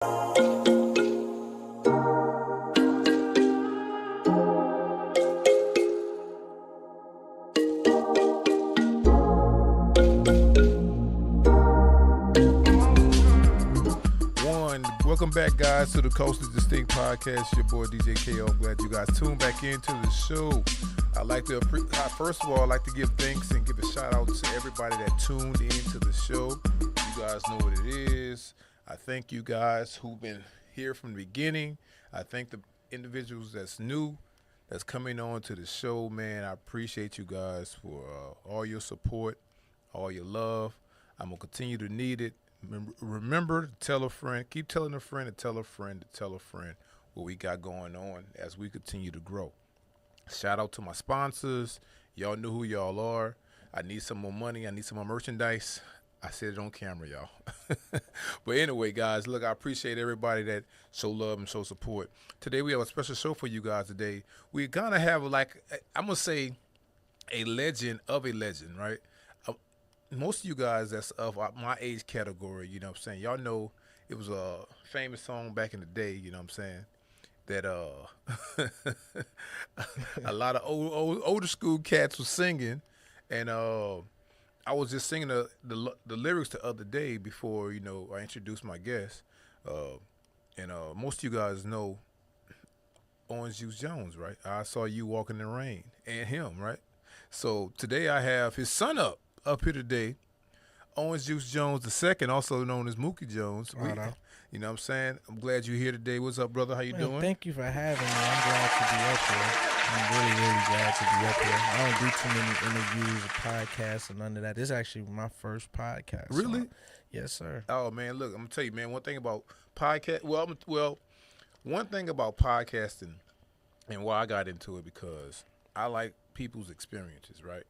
Welcome back, guys, to the Coast is Distinct podcast. Your boy DJ KO. I'm glad you guys tuned back into the show. First of all, I'd like to give thanks and give a shout out to everybody that tuned into the show. You guys know what it is. I thank you guys who've been here from the beginning. I thank the individuals that's new, that's coming on to the show, man. I appreciate you guys for all your support, all your love. I'm going to continue to need it. Remember to tell a friend, keep telling a friend to tell a friend to tell a friend what we got going on as we continue to grow. Shout out to my sponsors. Y'all know who y'all are. I need some more money. I need some more merchandise. I said it on camera, y'all. But anyway, guys, look, I appreciate everybody that show love and show support. Today we have a special show for you guys today. We're going to have, like, I'm going to say a legend of a legend, right? Most of you guys that's of my age category, you know what I'm saying, y'all know it was a famous song back in the day, you know what I'm saying, that a lot of older school cats was singing, and I was just singing the lyrics the other day before, you know, I introduced my guest, and most of you guys know Orange Juice Jones, right? I Saw You Walk in the Rain, and him, right? So today I have his son up here today, Orange Juice Jones II, also known as Mookie Jones. You know what I'm saying? I'm glad you're here today. What's up, brother? How you doing? Thank you for having me. I'm glad to be up here. I'm really, really glad to be up here. I don't do too many interviews or podcasts or none of that. This is actually my first podcast. Really? So, yes, sir. Oh, man, look, I'm going to tell you, man, one thing about podcast, one thing about podcasting and why I got into it, because I like people's experiences, right?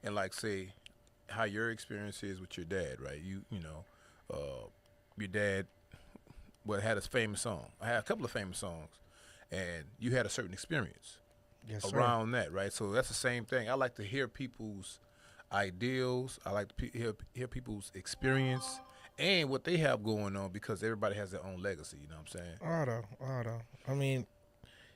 And like, say, how your experience is with your dad, right? You know, your dad had a famous song. I had a couple of famous songs, and you had a certain experience around that, right? So that's the same thing. I like to hear people's ideals. I like to hear people's experience and what they have going on, because everybody has their own legacy, you know what I'm saying? Auto. I mean,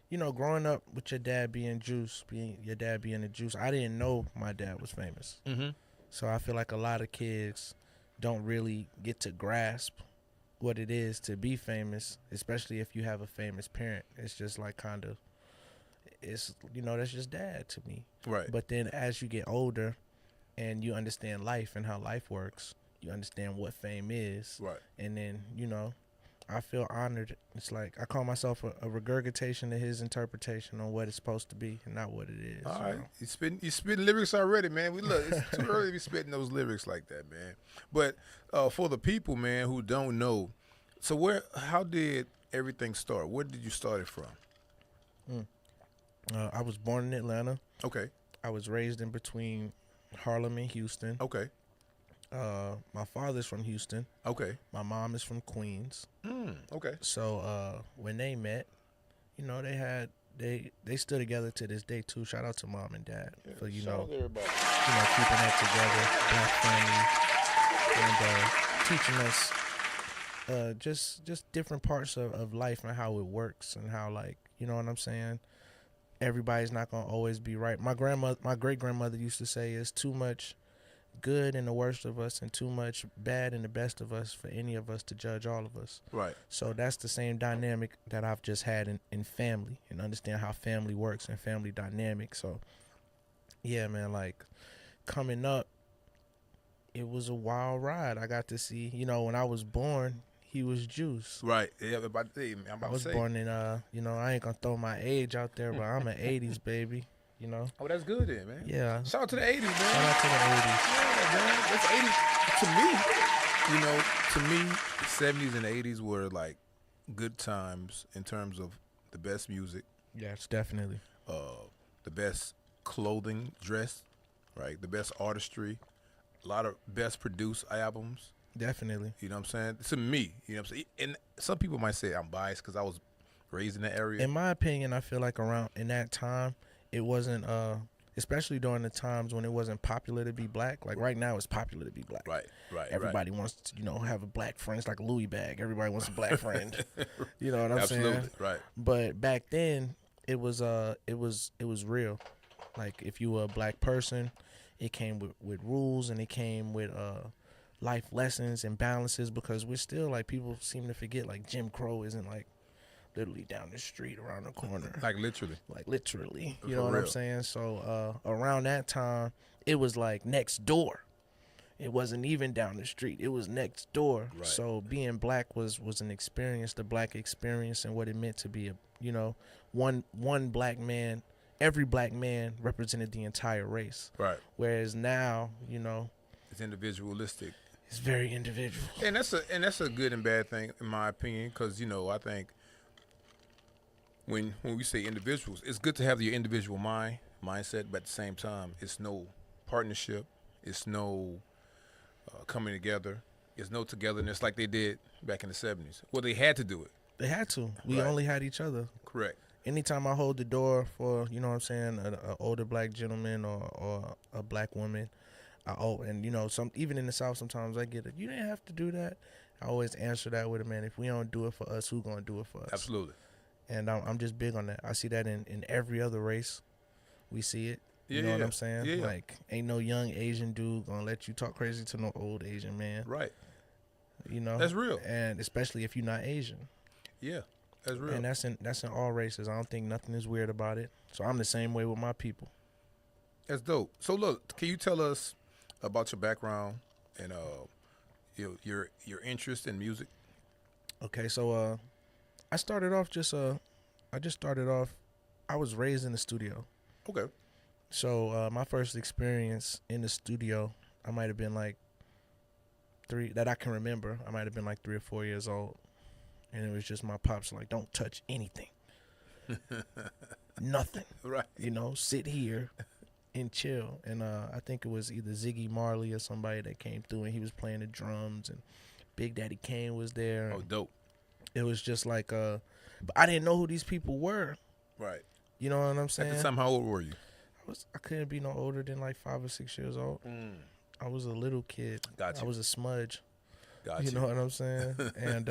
you know, growing up with your dad being your dad being the Juice, I didn't know my dad was famous. Mm-hmm. So I feel like a lot of kids don't really get to grasp what it is to be famous, especially if you have a famous parent. It's just like it's, you know, that's just dad to me. Right. But then as you get older and you understand life and how life works, you understand what fame is. Right. And then, you know, I feel honored. It's like I call myself a regurgitation of his interpretation on what it's supposed to be and not what it is. All right. You spitting lyrics already, man. It's too early to be spitting those lyrics like that, man. But for the people, man, who don't know, so how did everything start? Where did you start it from? I was born in Atlanta. Okay. I was raised in between Harlem and Houston. Okay. My father's from Houston. Okay. My mom is from Queens. Okay. So when they met, you know, they stood together to this day too. Shout out to mom and dad for keeping that together, black family, and teaching us just different parts of life and how it works and how, like, you know what I'm saying. Everybody's not gonna always be right. My great grandmother used to say, "It's too much good in the worst of us and too much bad in the best of us for any of us to judge all of us." Right. So that's the same dynamic that I've just had in family, and understand how family works and family dynamic. So yeah, man, like coming up, it was a wild ride. I got to see, you know, when I was born, he was Juice. Right. Yeah, I was born in you know, I ain't gonna throw my age out there, but I'm an 80s baby. You know? Oh, that's good then, man. Yeah. Shout out to the 80s, man. Shout out to the 80s. Yeah, man. That's 80s. To me, the 70s and 80s were like good times in terms of the best music. Yes, definitely. The best clothing, dress, right? The best artistry. A lot of best produced albums. Definitely. You know what I'm saying? To me, you know what I'm saying? And some people might say I'm biased because I was raised in that area. In my opinion, I feel like around in that time, it wasn't especially during the times when it wasn't popular to be black. Like right now, it's popular to be black. Right. Everybody wants to, have a black friend. It's like a Louis bag. Everybody wants a black friend. You know what I'm saying? Absolutely. Right. But back then, it was real. Like if you were a black person, it came with rules, and it came with life lessons and balances, because we're still, like, people seem to forget, like, Jim Crow isn't like literally down the street around the corner. Like literally. You know what I'm saying? So around that time, it was like next door. It wasn't even down the street. It was next door. Right. So being black was an experience, the black experience, and what it meant to be one black man. Every black man represented the entire race. Right. Whereas now, it's individualistic. It's very individual. And that's a good and bad thing, in my opinion, because I think when we say individuals, it's good to have your individual mindset, but at the same time, it's no partnership, it's no coming together, it's no togetherness like they did back in the 70s. Well, they had to do it. They had to. We only had each other. Correct. Anytime I hold the door for, an older black gentleman or a black woman, and even in the South, sometimes I get it. You didn't have to do that. I always answer that with, man, if we don't do it for us, who's gonna do it for us? Absolutely. And I'm just big on that. I see that in every other race. We see it. You know what I'm saying? Yeah. Like, ain't no young Asian dude gonna let you talk crazy to no old Asian man. Right. That's real. And especially if you're not Asian. Yeah, that's real. And that's in all races. I don't think nothing is weird about it. So I'm the same way with my people. That's dope. So look, can you tell us about your background and your interest in music? Okay, so I started off I was raised in the studio. Okay. So my first experience in the studio, I might have been like that I can remember. I might have been like 3 or 4 years old. And it was just my pops like, don't touch anything. Nothing. Right. Sit here and chill. And I think it was either Ziggy Marley or somebody that came through, and he was playing the drums, and Big Daddy Kane was there. Oh, dope. It was just like, but I didn't know who these people were. Right. You know what I'm saying? At the time, how old were you? I couldn't be no older than like 5 or 6 years old. I was a little kid. Gotcha. I was a smudge. Gotcha. You know what I'm saying? And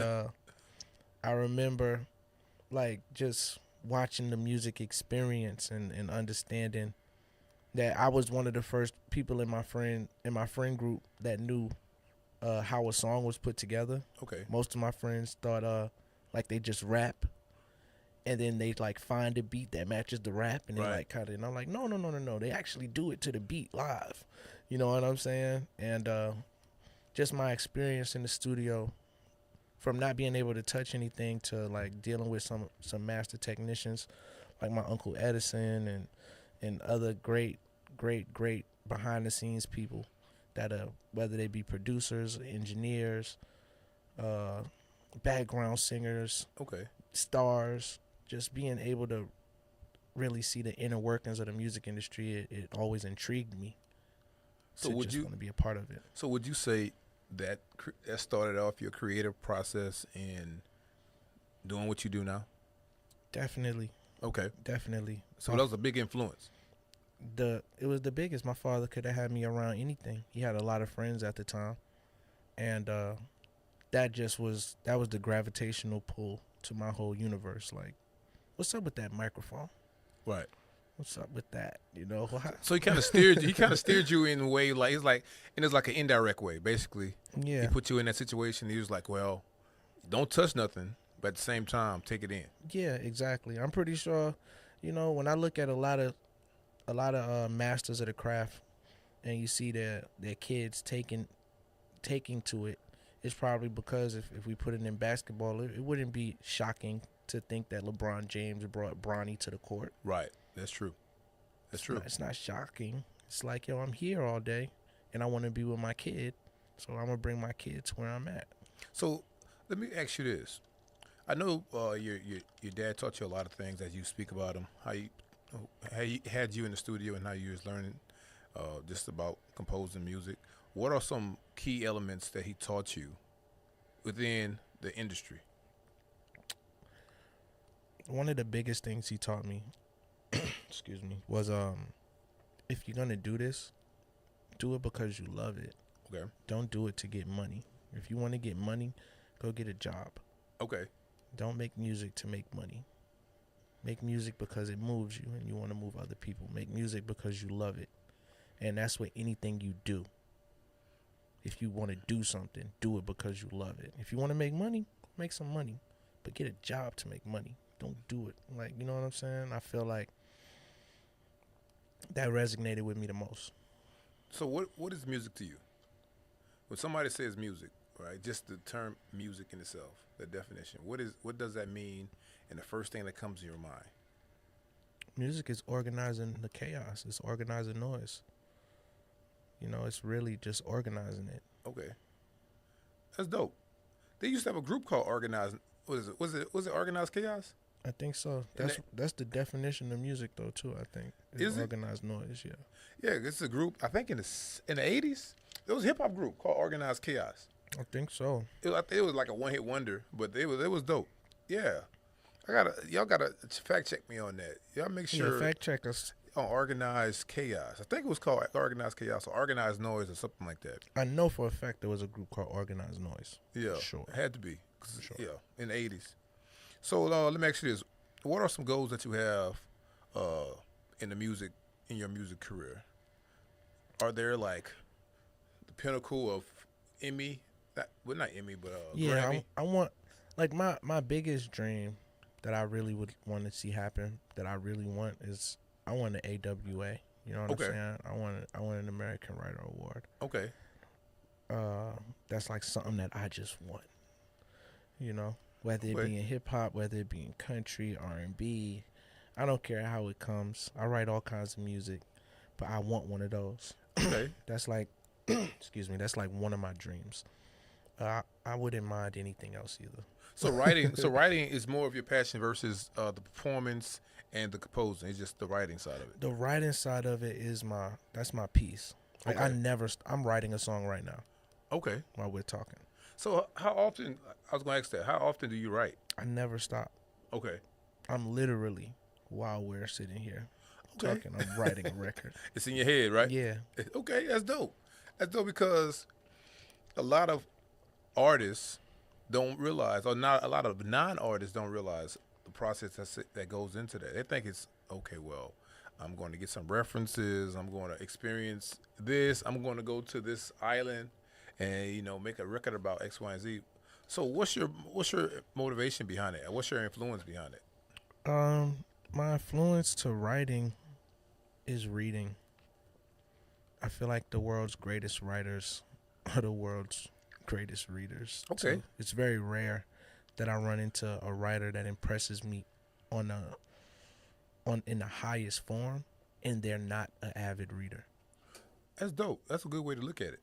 I remember like just watching the music experience and understanding that I was one of the first people in my friend group that knew how a song was put together. Okay. Most of my friends thought like they just rap, and then they like find a beat that matches the rap, and they like kind of. And I'm like, no, they actually do it to the beat live. You know what I'm saying? And just my experience in the studio, from not being able to touch anything to like dealing with some master technicians like my Uncle Edison and other great behind the scenes people that whether they be producers, engineers, background singers, stars, just being able to really see the inner workings of the music industry, it always intrigued me. So would you want to be a part of it? So would you say that started off your creative process in doing what you do now? Definitely. Okay. Definitely. So that was a big influence. It was the biggest. My father could have had me around anything. He had a lot of friends at the time, and that was the gravitational pull to my whole universe. Like, what's up with that microphone? Right. What's up with that? So he kind of steered you. He kind of steered you in a way it's like an indirect way, basically. Yeah. He put you in that situation. He was like, well, don't touch nothing, but at the same time, take it in. Yeah, exactly. I'm pretty sure, when I look at a lot of masters of the craft, and you see their kids taking to it, it's probably because if we put it in basketball, it wouldn't be shocking to think that LeBron James brought Bronny to the court. Right. That's true. That's true. It's not shocking. It's like, I'm here all day, and I want to be with my kid, so I'm gonna bring my kid to where I'm at. So let me ask you this. I know your dad taught you a lot of things as you speak about him. How he had you in the studio and how you was learning just about composing music. What are some key elements that he taught you within the industry? One of the biggest things he taught me, excuse me, was if you're gonna do this, do it because you love it. Okay. Don't do it to get money. If you want to get money, go get a job. Okay. Don't make music to make money. Make music because it moves you and you want to move other people. Make music because you love it. And that's what anything you do. If you want to do something, do it because you love it. If you want to make money, make some money. But get a job to make money. Don't do it. Like, you know what I'm saying? I feel like that resonated with me the most. So what is music to you? When somebody says music, right? Just the term music in itself, the definition. What does that mean? And the first thing that comes to your mind. Music is organizing the chaos. It's organizing noise. You know, it's really just organizing it. Okay. That's dope. They used to have a group called Organized. What is it? Was it Organized Chaos? I think so. That's the definition of music, though, too. I think Is it? organized noise. Yeah. Yeah, it's a group. I think in the '80s, there was a hip hop group called Organized Chaos. I think so. I think it was like a one hit wonder, but it was dope. Yeah, y'all gotta fact check me on that. Y'all make sure Yeah, fact check us. on Organized Chaos. I think it was called Organized Chaos or Organized Noise or something like that. I know for a fact there was a group called Organized Noise. Yeah, Sure. it had to be. Sure. Yeah, in the '80s. So let me ask you this: what are some goals that you have in your music career? Are there like the pinnacle of Emmy? Not Emmy, but Yeah, Grammy. I want, like, my biggest dream that I really would want to see happen, that I really want, is I want an AWA. You know what Okay. I'm saying? I want an American Writer Award. Okay. That's like something that I just want. You know, whether it Okay. be in hip hop, whether it be in country, R&B, I don't care how it comes. I write all kinds of music, but I want one of those. Okay. That's like, excuse me, that's like one of my dreams. I wouldn't mind anything else either. So writing is more of your passion versus the performance and the composing. It's just the writing side of it. The writing side of it is that's my piece. Like, Okay. I'm writing a song right now Okay. while we're talking. So how often? I was going to ask that. How often do you write? I never stop. Okay. I'm literally, while we're sitting here Okay. talking, I'm writing a record. It's in your head, right? Yeah. Okay, that's dope. That's dope because a lot of artists don't realize, or not a lot of non-artists don't realize the process that goes into that. They think it's okay. Well, I'm going to get some references. I'm going to experience this. I'm going to go to this island, and make a record about X, Y, and Z. So, what's your motivation behind it? What's your influence behind it? My influence to writing is reading. I feel like the world's greatest writers are the world's greatest readers. Okay. So it's very rare that I run into a writer that impresses me in the highest form, and they're not an avid reader. That's dope. That's a good way to look at it.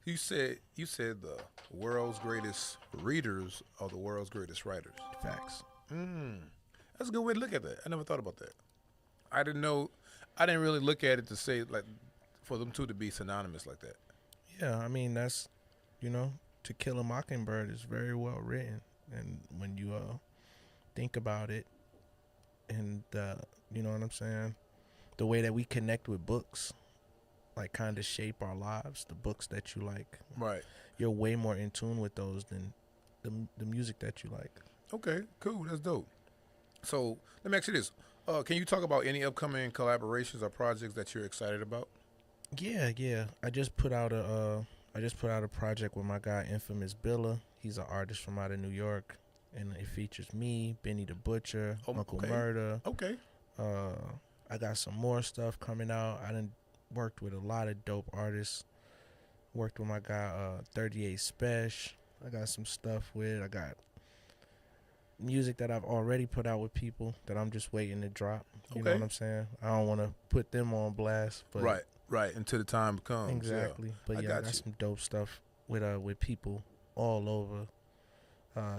You said the world's greatest readers are the world's greatest writers. Facts. That's a good way to look at that. I never thought about that. I didn't really look at it to say, like, for them two to be synonymous like that. Yeah, I mean, that's, To Kill a Mockingbird is very well written, and when you think about it, and you know what I'm saying, the way that we connect with books, like, kind of shape our lives. The books that you like, Right. you're way more in tune with those than the music that you like. Okay, cool. That's dope. So let me ask you this. Can you talk about any upcoming collaborations or projects that you're excited about? Yeah. I just put out a project with my guy Infamous Billa. He's an artist from out of New York, and it features me, Benny the Butcher, Uncle okay. Murda. Okay. I got some more stuff coming out. I done worked with a lot of dope artists. Worked with my guy 38 Spesh. I got some stuff with. I got music that I've already put out with people that I'm just waiting to drop. You know Okay. what I'm saying? I don't want to put them on blast, but Right. Until the time comes. exactly. Yeah. But I yeah, I got got you. some dope stuff with people all over.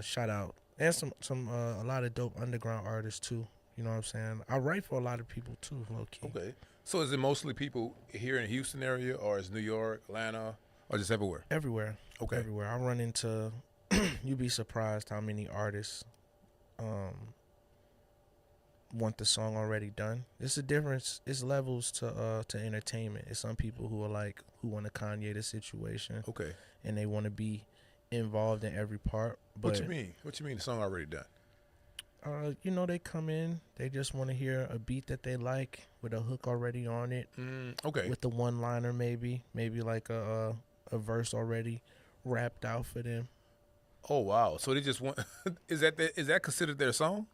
Shout out, and some a lot of dope underground artists too. You know what I'm saying? I write for a lot of people too, low key. Okay. So is it mostly people here in the Houston area, or is New York, Atlanta, or just everywhere? Everywhere. Okay. Everywhere. I run into. You'd be surprised how many artists want the song already done. It's a difference. It's levels to entertainment. It's some people who are like who want to Kanye the situation. Okay. And they want to be involved in every part. But What you mean? What you mean the song already done? They come in, they just want to hear a beat that they like with a hook already on it. Okay. With the one-liner maybe like a verse already rapped out for them. Oh wow! So they just want is that considered their song?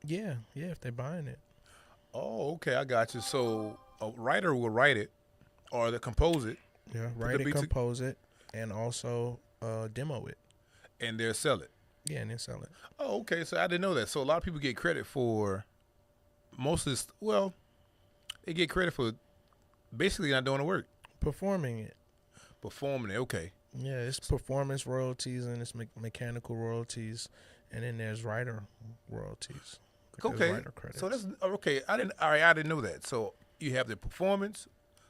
Yeah, if they're buying it. Oh, okay, I got you. So a writer will write it, or they compose it. Yeah, write it, compose it, and also demo it. And they'll sell it. Yeah, and then sell it. Oh, okay. So I didn't know that. So a lot of people get credit for most of this. Well, they get credit for basically not doing the work. Performing it. Okay. Yeah, it's performance royalties and it's mechanical royalties, and then there's writer royalties. Okay. Writer credits. So that's okay. I didn't know that. So you have the performance,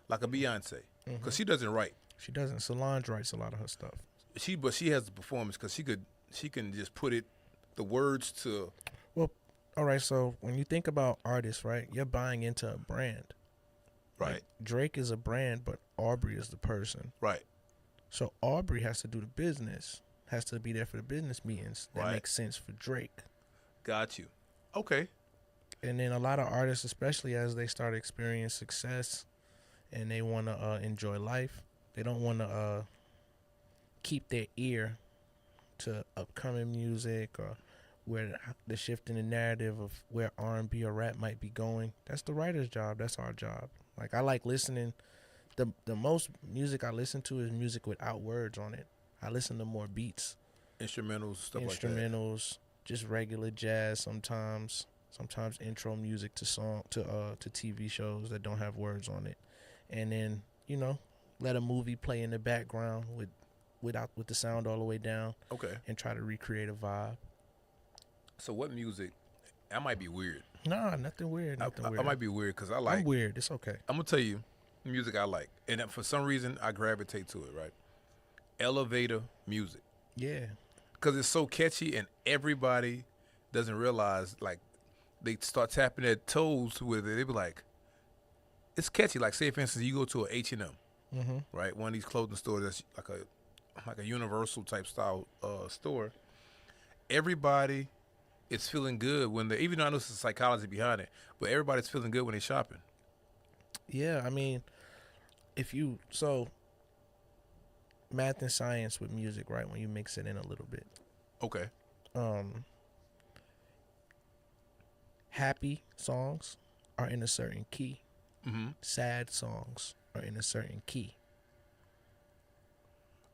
like a Beyonce, because she doesn't write. She doesn't. Solange writes a lot of her stuff. But she has the performance because she can just put the words to. Well, all right. So when you think about artists, right, you're buying into a brand. Right. Like Drake is a brand, but Aubrey is the person. Right. So Aubrey has to do the business, has to be there for the business meetings. That makes sense for Drake. Got you. Okay. And then a lot of artists, especially as they start experiencing success and they want to enjoy life, they don't want to keep their ear to upcoming music or where the shift in the narrative of where R&B or rap might be going. That's the writer's job. That's our job. Like I like listening. The most music I listen to is music without words on it. I listen to more beats, instrumentals, stuff like that. Instrumentals, just regular jazz sometimes. Sometimes intro music to TV shows that don't have words on it, and then let a movie play in the background with the sound all the way down. Okay. And try to recreate a vibe. So what music? I might be weird. Nah, nothing weird. I might be weird because I'm weird. It's okay. I'm gonna tell you the music I like, and for some reason I gravitate to it. Right. Elevator music. Yeah. Because it's so catchy, and everybody doesn't realize. Like, they start tapping their toes with it. They be like, it's catchy. Like, say for instance, you go to a H&M, right? One of these clothing stores that's like a universal type style store. Everybody is feeling good when they, even though I know there's a psychology behind it, but everybody's feeling good when they're shopping. Yeah, I mean, math and science with music, right? When you mix it in a little bit. Okay. Happy songs are in a certain key. Mm-hmm. Sad songs are in a certain key.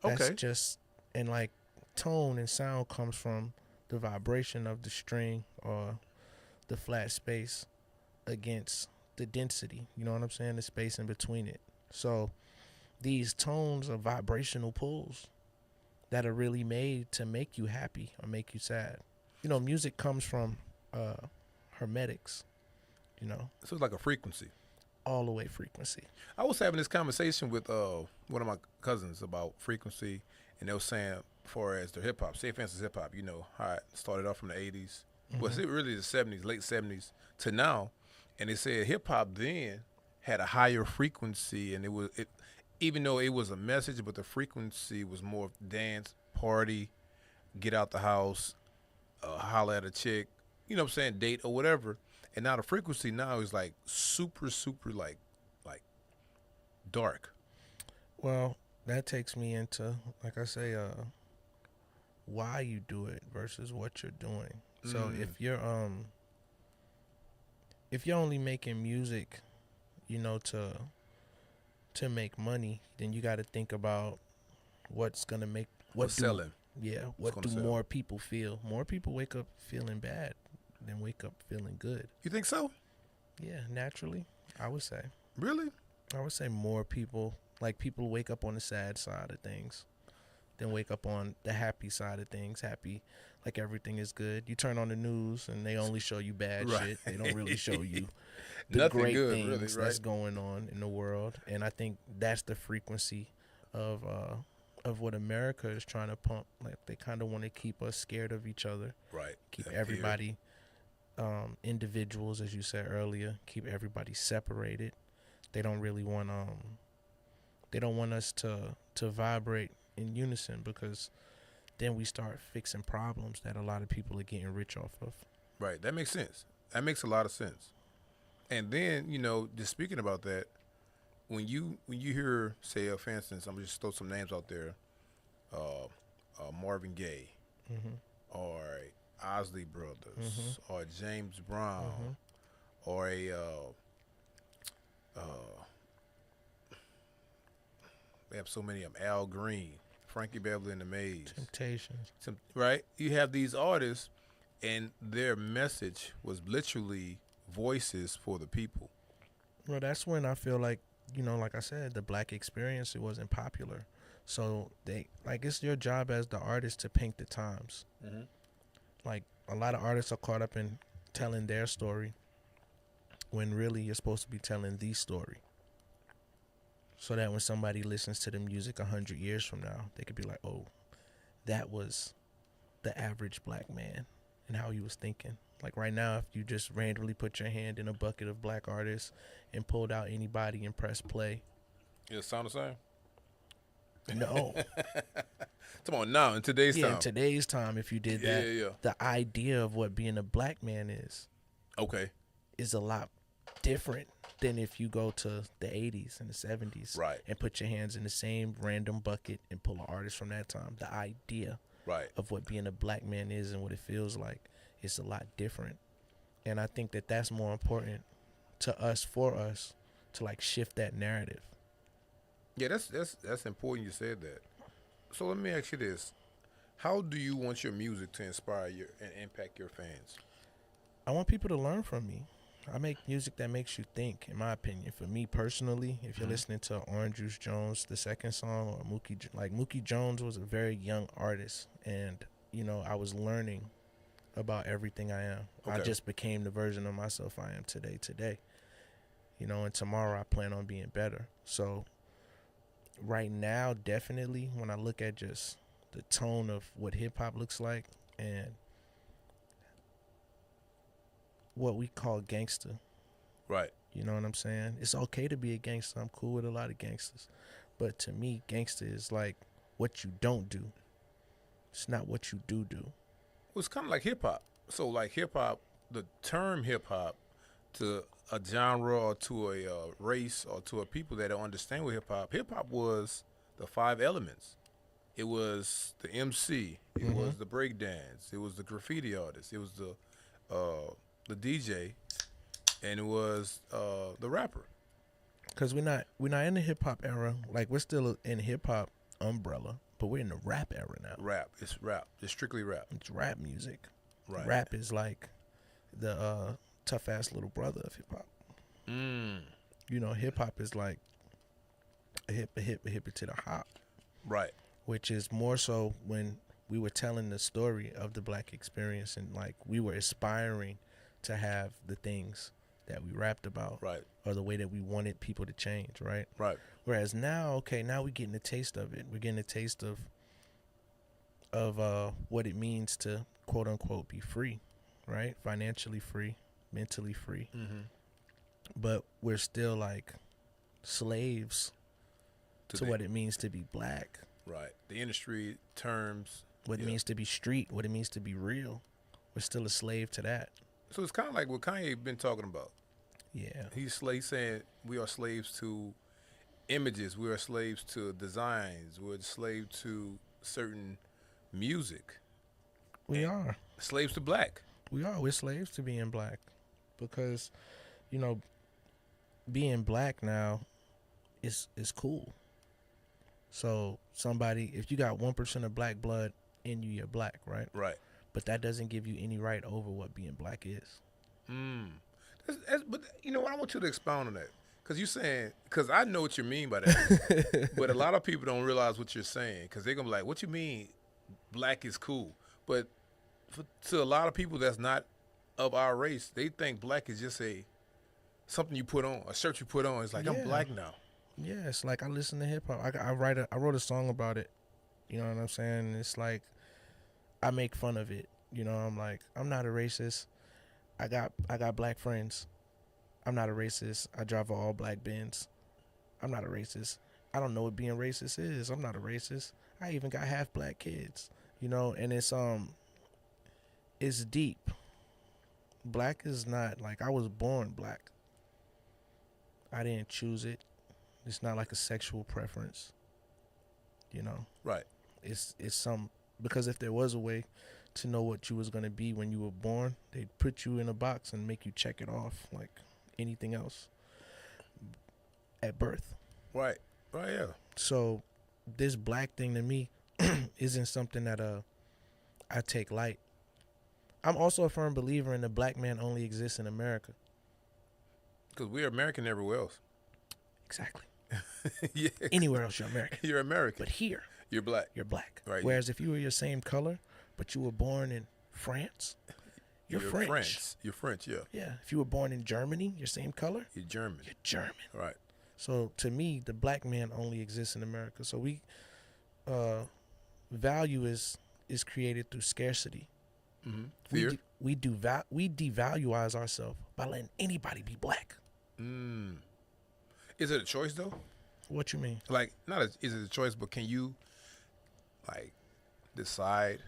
Okay. That's just, and like tone and sound comes from the vibration of the string or the flat space against the density. You know what I'm saying? The space in between it. So these tones are vibrational pulls that are really made to make you happy or make you sad. Music comes from hermetics, So it's like a frequency. all the way frequency. I was having this conversation with one of my cousins about frequency, and they were saying, far as the hip hop, say for instance hip hop, how it started off from the 80s, was it really the 70s, late 70s to now, and they said hip hop then had a higher frequency, and even though it was a message, but the frequency was more dance, party, get out the house, holler at a chick, date or whatever. And now the frequency now is like super, super like dark. Well, that takes me into, like I say, why you do it versus what you're doing. So if you're only making music, to make money, then you got to think about what's gonna make what's selling. Yeah, what do more people feel? More people wake up feeling bad than wake up feeling good. You think so? Yeah, naturally, I would say. Really? I would say more people, like people wake up on the sad side of things than wake up on the happy side of things. Happy, like everything is good. You turn on the news and they only show you bad shit. They don't really show you the Nothing great good, things really, right? that's going on in the world. And I think that's the frequency of what America is trying to pump. Like they kind of want to keep us scared of each other. Right. Keep everybody individuals, as you said earlier, keep everybody separated. They don't really want they don't want us to vibrate in unison, because then we start fixing problems that a lot of people are getting rich off of. Right. That makes sense. That makes a lot of sense. And then, just speaking about that, when you hear, say, for instance, I'm just throw some names out there, Marvin Gaye, or Osley Brothers, or James Brown, or they have so many of them, Al Green, Frankie Beverly and the Maze. Temptations. Right? You have these artists, and their message was literally voices for the people. Well, that's when I feel like, like I said, the black experience, it wasn't popular. So it's your job as the artist to paint the times. Like, a lot of artists are caught up in telling their story when really you're supposed to be telling the story. So that when somebody listens to the music 100 years from now, they could be like, oh, that was the average black man and how he was thinking. Like right now, if you just randomly put your hand in a bucket of black artists and pulled out anybody and press play. It sound the same? No. Come on now, in today's time. Yeah, in today's time, if you did that, the idea of what being a black man is a lot different than if you go to the 80s and the 70s and put your hands in the same random bucket and pull an artist from that time. The idea of what being a black man is and what it feels like is a lot different. And I think that that's more important to us, for us, to like shift that narrative. Yeah, that's important you said that. So let me ask you this. How do you want your music to inspire and impact your fans? I want people to learn from me. I make music that makes you think, in my opinion. For me personally, if you're listening to Orange Juice Jones, the second song, or Mookie Jones was a very young artist, and I was learning about everything I am. I just became the version of myself I am today. And tomorrow I plan on being better. So right now, definitely, when I look at just the tone of what hip hop looks like and what we call gangster. Right. You know what I'm saying? It's okay to be a gangster. I'm cool with a lot of gangsters. But to me, gangster is like what you don't do. It's not what you do. Well, it's kind of like hip hop. So like hip hop, the term hip hop to a genre or to a race or to a people that don't understand what hip hop was the 5 elements. It was the MC. It was the breakdance. It was the graffiti artist. It was the DJ, and it was the rapper. Because we're not in the hip hop era. Like, we're still in hip hop umbrella, but we're in the rap era now. It's rap. It's strictly rap. It's rap music. Right. Rap is like the tough ass little brother of hip hop. Hip hop is like a hip to the hop. Right. Which is more so when we were telling the story of the black experience, and like we were aspiring to have the things that we rapped about, right, or the way that we wanted people to change, right? Right. Whereas now we're getting a taste of it. We're getting a taste of what it means to quote unquote be free, right? Financially free, mentally free. But we're still like slaves to what it means to be black. Right. The industry terms. What it means to be street, what it means to be real. We're still a slave to that. So it's kind of like what Kanye been talking about. Yeah. He's saying we are slaves to images. We are slaves to designs. We're slaves to certain music. We are. Slaves to black. We are. We're slaves to being black. Because, being black now is cool. So if you got 1% of black blood in you, you're black, right? Right. But that doesn't give you any right over what being black is. But I want you to expound on that. Because I know what you mean by that. But a lot of people don't realize what you're saying. Because they're going to be like, what you mean black is cool? But to a lot of people that's not of our race, they think black is just something you put on, a shirt you put on. It's like, I'm black now. Yeah, it's like I listen to hip hop. I wrote a song about it. You know what I'm saying? It's like I make fun of it. I'm like, I'm not a racist. I got black friends. I'm not a racist. I drive an all black Benz. I'm not a racist. I don't know what being racist is. I'm not a racist. I even got half black kids. You know, and it's deep. Black is not like I was born black. I didn't choose it. It's not like a sexual preference. You know. Right. It's some because if there was a way to know what you was gonna be when you were born, they'd put you in a box and make you check it off like anything else at birth. Right. Right. Yeah. So this black thing to me isn't something that I take light. I'm also a firm believer in the black man only exists in America. Because we're American everywhere else. Exactly. Yeah. Anywhere else you're American. You're American. But here You're black. you're black. Right. Whereas if you were your same color, but you were born in France, you're French. You're French, yeah. Yeah. If you were born in Germany, your same color, You're German. you're German. Right. So to me, the black man only exists in America. So we value is created through scarcity. Mm-hmm. Fear. We devaluize ourselves by letting anybody be black. Is it a choice though? What you mean? Like, is it a choice, but can you like decide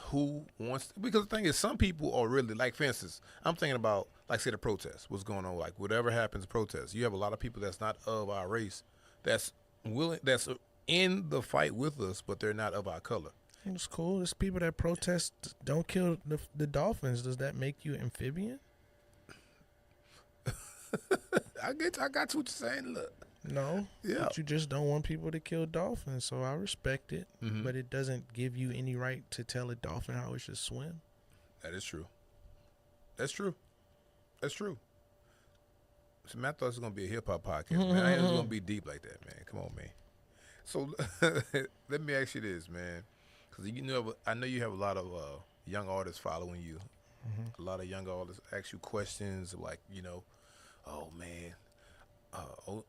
who wants? Because the thing is, some people are really like, for instance, I'm thinking about like say the protest, what's going on, like whatever happens, protest. You have a lot of people that's not of our race, that's willing, that's in the fight with us, but they're not of our color. It's cool. There's people that protest don't kill the dolphins. Does that make you amphibian? I got what you're saying. Look, No. Yeah. But you just don't want people to kill dolphins, so I respect it. Mhm. But it doesn't give you any right to tell a dolphin how it should swim. that is true. That's true. That's true. So, man, I thought it was gonna be a hip hop podcast. Man, I ain't just gonna be deep like that, man. Come on, man. So let me ask you this, man, because I know you have a lot of young artists following you. A lot of young artists ask you questions like, oh man,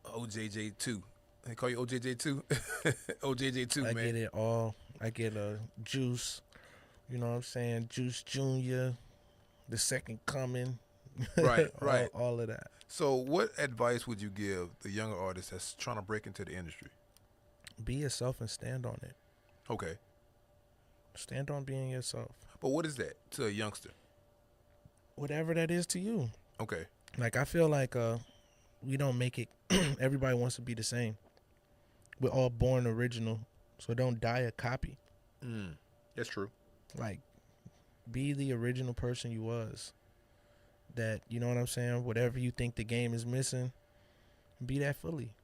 OJJ2. They call you OJJ2. OJJ2, I man. get it all. I get Juice. You know what I'm saying? Juice Jr., the second coming. Right, right. All of that. So what advice would you give the younger artist that's trying to break into the industry? Be yourself and stand on it. Okay. Stand on being yourself. But what is that to a youngster? Whatever that is to you. Okay. Like, I feel like we don't make it. Everybody wants to be the same. We're all born original, so don't die a copy. That's true. Like, be the original person you was. That, you know what I'm saying? Whatever you think the game is missing, be that fully.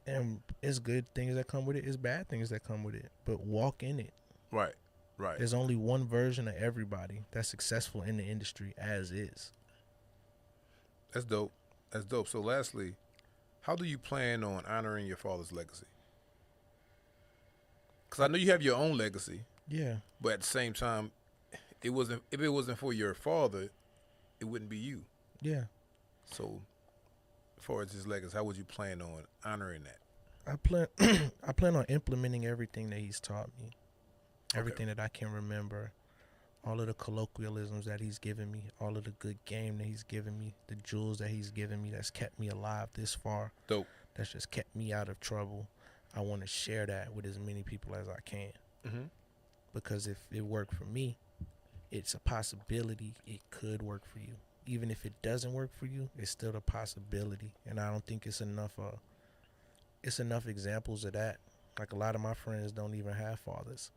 And it's good things that come with it. It's bad things that come with it. But walk in it. Right. Right. There's only one version of everybody that's successful in the industry as is. That's dope. That's dope. So lastly, how do you plan on honoring your father's legacy? Because I know you have your own legacy, Yeah. but at the same time, if it wasn't for your father, it wouldn't be you. Yeah. So as far as his legacy, how would you plan on honoring that? I plan on implementing everything that he's taught me. Everything that I can remember. All of the colloquialisms that he's given me, all of the good game that he's given me, the jewels that he's given me that's kept me alive this far. Dope. That's just kept me out of trouble. I want to share that with as many people as I can. Mm-hmm. Because if it worked for me, it's a possibility it could work for you. Even if it doesn't work for you, it's still a possibility. And I don't think it's enough examples of that. Like, a lot of my friends don't even have fathers.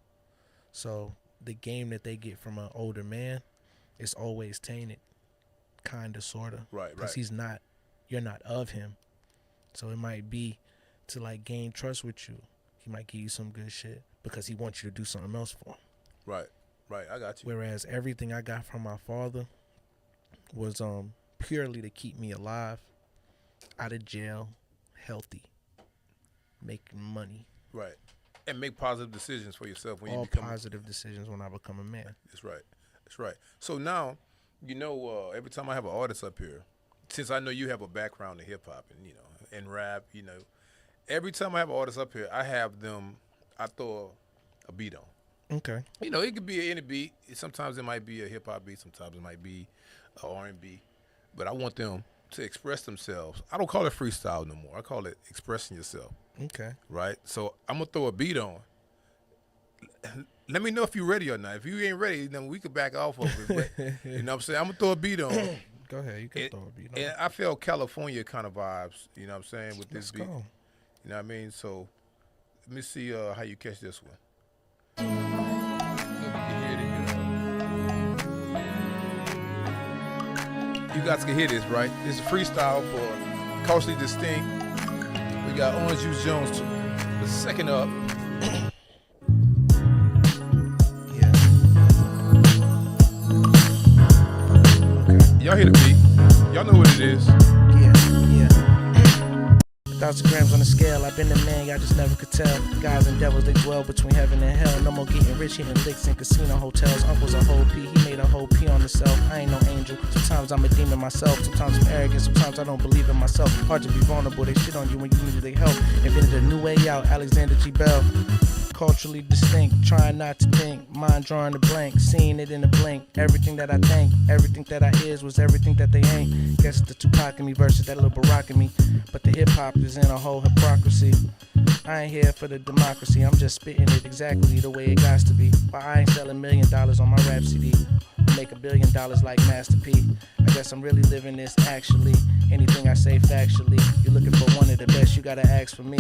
So the game that they get from an older man is always tainted, kind of, sort of. Right, Because you're not of him. So it might be to, like, gain trust with you. He might give you some good shit because he wants you to do something else for him. Right. Right. I got you. Whereas everything I got from my father was purely to keep me alive, out of jail, healthy, making money. Right. And make positive decisions for yourself when All you become positive decisions when I become a man. That's right. That's right. So now, every time I have an artist up here, since I know you have a background in hip hop and and rap, every time I have an artist up here, I throw a beat on. Okay. You know, it could be any beat. Sometimes it might be a hip hop beat. Sometimes it might be a R&B. But I want them to express themselves. I don't call it freestyle no more. I call it expressing yourself. Okay. Right. So I'm gonna throw a beat on. Let me know if you're ready or not. If you ain't ready, then we could back off of it. But, you know what I'm saying? I'm gonna throw a beat on. Go ahead. You can throw a beat on. And I feel California kind of vibes. You know what I'm saying with this Let's beat. go. You know what I mean? So let me see how you catch this one. You guys can hear this, right? This is freestyle for Culturally Distinct. We got Orange Juice Jones, the second up. Yeah. Okay. Y'all hear the beat? Y'all know what it is. Yeah. 1,000 grams on the scale, I've been the man, y'all just never could tell. Guys and devils, they dwell between heaven and hell. No more getting rich, hitting licks in casino hotels. Uncle's a whole P, he made a whole P on himself. I ain't no angel, sometimes I'm a demon myself. Sometimes I'm arrogant, sometimes I don't believe in myself. Hard to be vulnerable, they shit on you when you need their help. Invented a new way out, Alexander G. Bell. Culturally distinct, trying not to think, mind drawing the blank, seeing it in a blink. Everything that I think, everything that I is was everything that they ain't. Guess it's the Tupac in me versus that little Barack in me. But the hip hop is in a whole hypocrisy. I ain't here for the democracy, I'm just spitting it exactly the way it got to be. But I ain't selling $1 million on my rap CD. Make $1 billion like Master P. I guess I'm really living this actually. Anything I say factually. You're looking for one of the best, you gotta ask for me.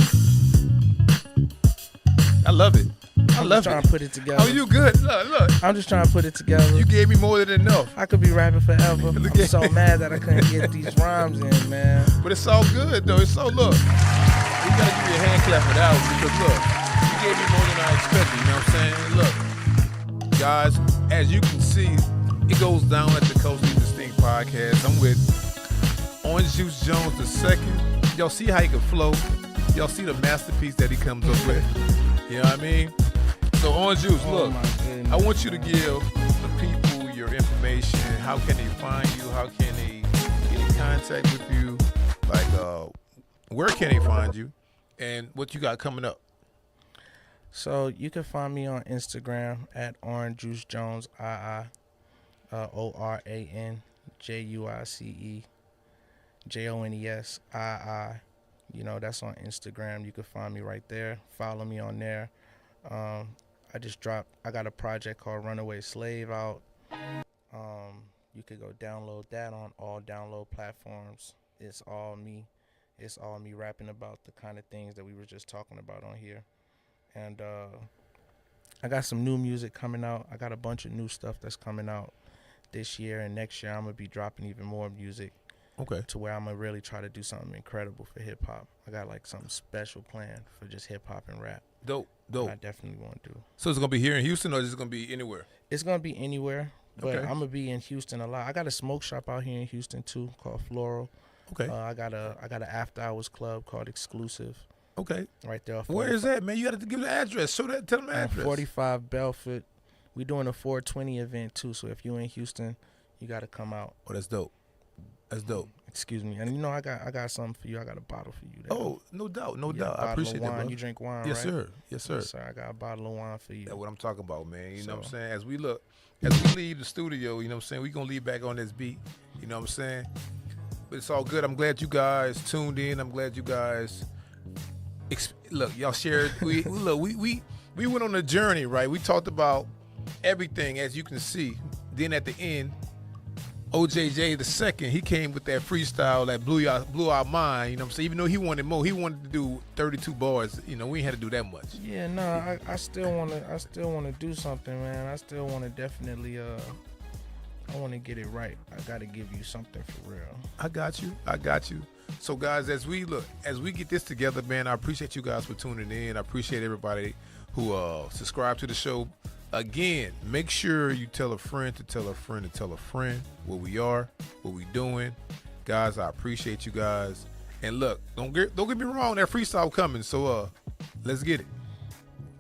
I love it. I I'm love just trying it. to put it together. Oh, you good. Look. I'm just trying to put it together. You gave me more than enough. I could be rapping forever. Look I'm at- so mad that I couldn't get these rhymes in, man. But it's all good, though. It's so, look. We got to give you a hand clap for that one because, look, you gave me more than I expected. You know what I'm saying? Look, guys, as you can see, it goes down at the Culturally Distinct podcast. I'm with Orange Juice Jones II. Y'all see how he can flow. Y'all see the masterpiece that he comes up with. You know what I mean? So, Orange Juice, look, my goodness, I want you to give the people your information. How can they find you? How can they get in contact with you? Like, where can they find you? And what you got coming up? So you can find me on Instagram at Orange Juice Jones II, OrangeJuiceJones II. You know, that's on Instagram. You can find me right there. Follow me on there. I got a project called Runaway Slave out. You could go download that on all download platforms. It's all me. It's all me rapping about the kind of things that we were just talking about on here. And I got some new music coming out. I got a bunch of new stuff that's coming out this year, and next year I'm going to be dropping even more music. Okay. To where I'm going to really try to do something incredible for hip-hop. I got like something special planned for just hip-hop and rap. Dope. I definitely want to do. So it's going to be here in Houston or is it going to be anywhere? It's going to be anywhere, but Okay. I'm going to be in Houston a lot. I got a smoke shop out here in Houston too called Floral. Okay. I got an after-hours club called Exclusive Okay. right there. off Where is that, man? You got to give the address. Tell them the on address. 45 Belfort. We're doing a 420 event too, so if you're in Houston, you got to come out. Oh, that's dope. That's dope. Excuse me. And you know I got something for you. I got a bottle for you. There. Oh, no doubt. No Yeah, a doubt. I bottle appreciate of that, wine. bro. You drink wine, Yes, right? sir. Yes, sir. Yes, sir. I got a bottle of wine for you. That's what I'm talking about, man. You know what I'm So- saying? As we leave the studio, you know what I'm saying? We're going to leave back on this beat. You know what I'm saying? But it's all good. I'm glad you guys tuned in. I'm glad you guys look, y'all shared. We went on a journey, right? We talked about everything, as you can see. Then at the end, OJJ the second, he came with that freestyle that blew our mind. You know what I'm saying? Even though he wanted more, he wanted to do 32 bars. You know, we ain't had to do that much. Yeah, no, I still wanna do something, man. I still wanna definitely I wanna get it right. I gotta give you something for real. I got you. So guys, as we get this together, man, I appreciate you guys for tuning in. I appreciate everybody who subscribe to the show. Again, make sure you tell a friend to tell a friend to tell a friend where we are, what we doing. Guys, I appreciate you guys. And look, don't get me wrong, that freestyle coming. So let's get it.